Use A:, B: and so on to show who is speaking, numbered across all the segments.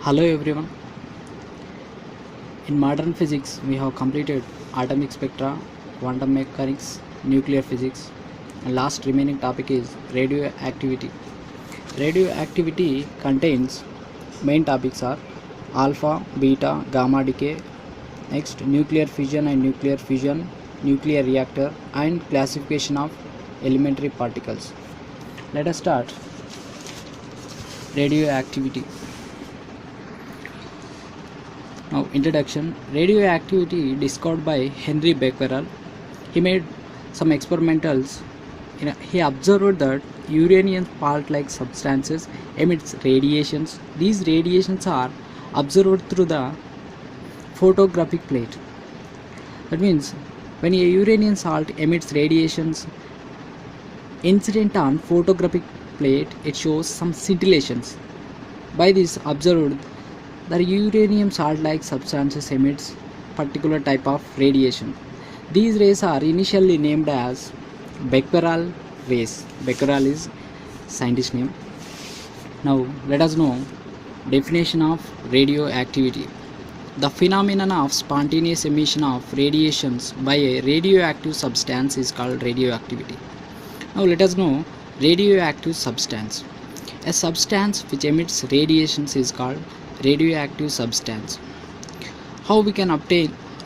A: Hello everyone. In modern physics, we have completed atomic spectra, quantum mechanics, nuclear physics, and last remaining topic is radioactivity. Radioactivity contains main topics are alpha, beta, gamma decay, next nuclear fission, nuclear reactor, and classification of elementary particles. Let us start radioactivity. Now, introduction. Radioactivity discovered by Henry Becquerel. He made some experimentals. He observed that uranium salt-like substances emits radiations. These radiations are observed through the photographic plate. That means when a uranium salt emits radiations incident on photographic plate, it shows some scintillations. By this observed, the uranium salt-like substances emits particular type of radiation. These rays are initially named as Becquerel rays. Becquerel is scientist name. Now let us know definition of radioactivity. The phenomenon of spontaneous emission of radiations by a radioactive substance is called radioactivity. Now let us know radioactive substance. A substance which emits radiations is called radioactive substance. How we can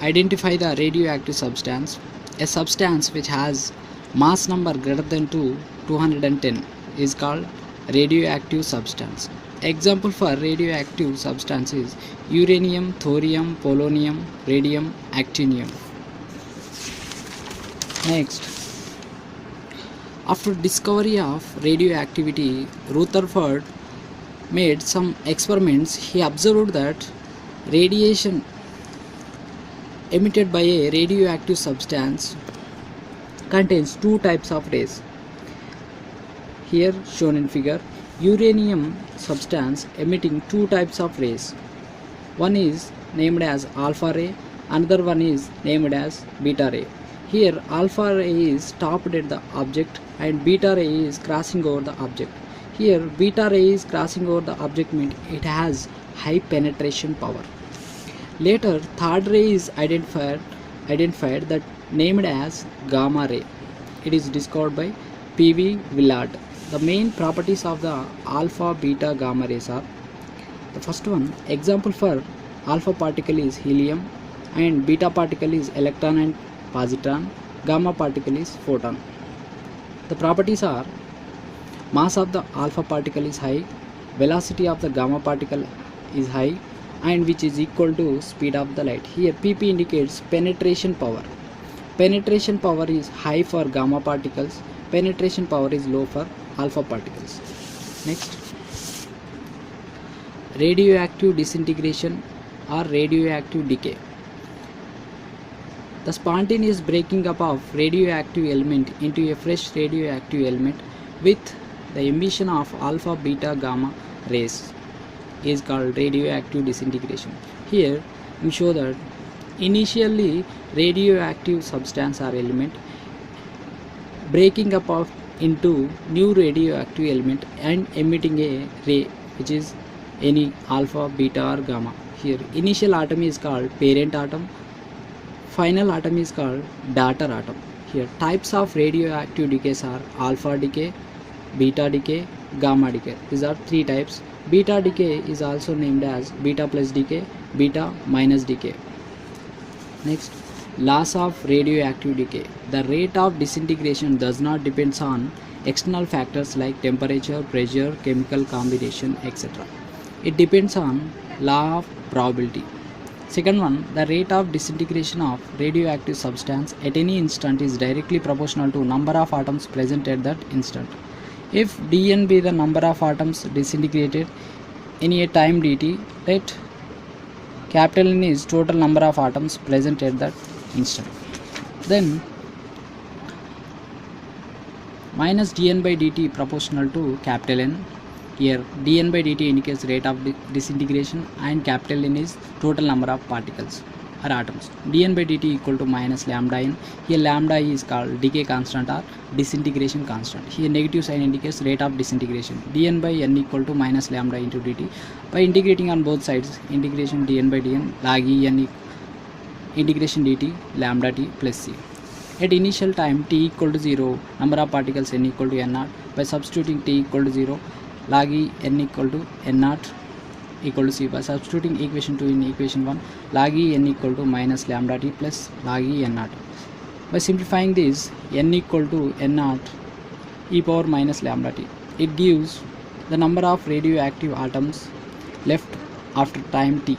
A: identify the radioactive substance? A substance which has mass number greater than 210 is called radioactive substance. Example for radioactive substance is uranium, thorium, polonium, radium, actinium. Next, after discovery of radioactivity, Rutherford made some experiments. He observed that radiation emitted by a radioactive substance contains two types of rays. Here shown in figure, uranium substance emitting two types of rays. One is named as alpha ray, another one is named as beta ray. Here alpha ray is stopped at the object and beta ray is crossing over the object. Here beta ray is crossing over the object means it has high penetration power. Later third ray is identified that named as gamma ray. It is discovered by P.V. Willard. The main properties of the alpha, beta, gamma rays are: the first one, example for alpha particle is helium and beta particle is electron and positron, gamma particle is photon. The properties are: mass of the alpha particle is high, velocity of the gamma particle is high, and which is equal to speed of the light. Here PP indicates penetration power. Penetration power is high for gamma particles, penetration power is low for alpha particles. Next, radioactive disintegration or radioactive decay. The spontaneous breaking up of radioactive element into a fresh radioactive element with the emission of alpha, beta, gamma rays is called radioactive disintegration. Here we show that initially radioactive substance or element breaking up of into new radioactive element and emitting a ray which is any alpha, beta or gamma. Here initial atom is called parent atom, final atom is called daughter atom. Here types of radioactive decays are alpha decay, beta decay, gamma decay. These are three types. Beta decay is also named as beta plus decay, beta minus decay. Next, loss of radioactive decay. The rate of disintegration does not depend on external factors like temperature, pressure, chemical combination, etc. It depends on law of probability. Second one, the rate of disintegration of radioactive substance at any instant is directly proportional to number of atoms present at that instant. If dN be the number of atoms disintegrated in a time dt, let capital N is total number of atoms present at that instant. Then minus dN by dt proportional to capital N. Here dN by dt indicates rate of disintegration and capital N is total number of particles. are atoms. dN by dt equal to minus lambda n. Here lambda is called decay constant or disintegration constant. Here negative sign indicates rate of disintegration. dN by n equal to minus lambda into dt. By integrating on both sides, integration dN by dn log e n integration dt lambda t plus c. At initial time t equal to 0, number of particles n equal to n0. By substituting t equal to 0, log e n equal to n0 equal to c. By substituting equation 2 in equation 1, log e n equal to minus lambda t plus log e n0. By simplifying this, n equal to n0 e power minus lambda t, it gives the number of radioactive atoms left after time t.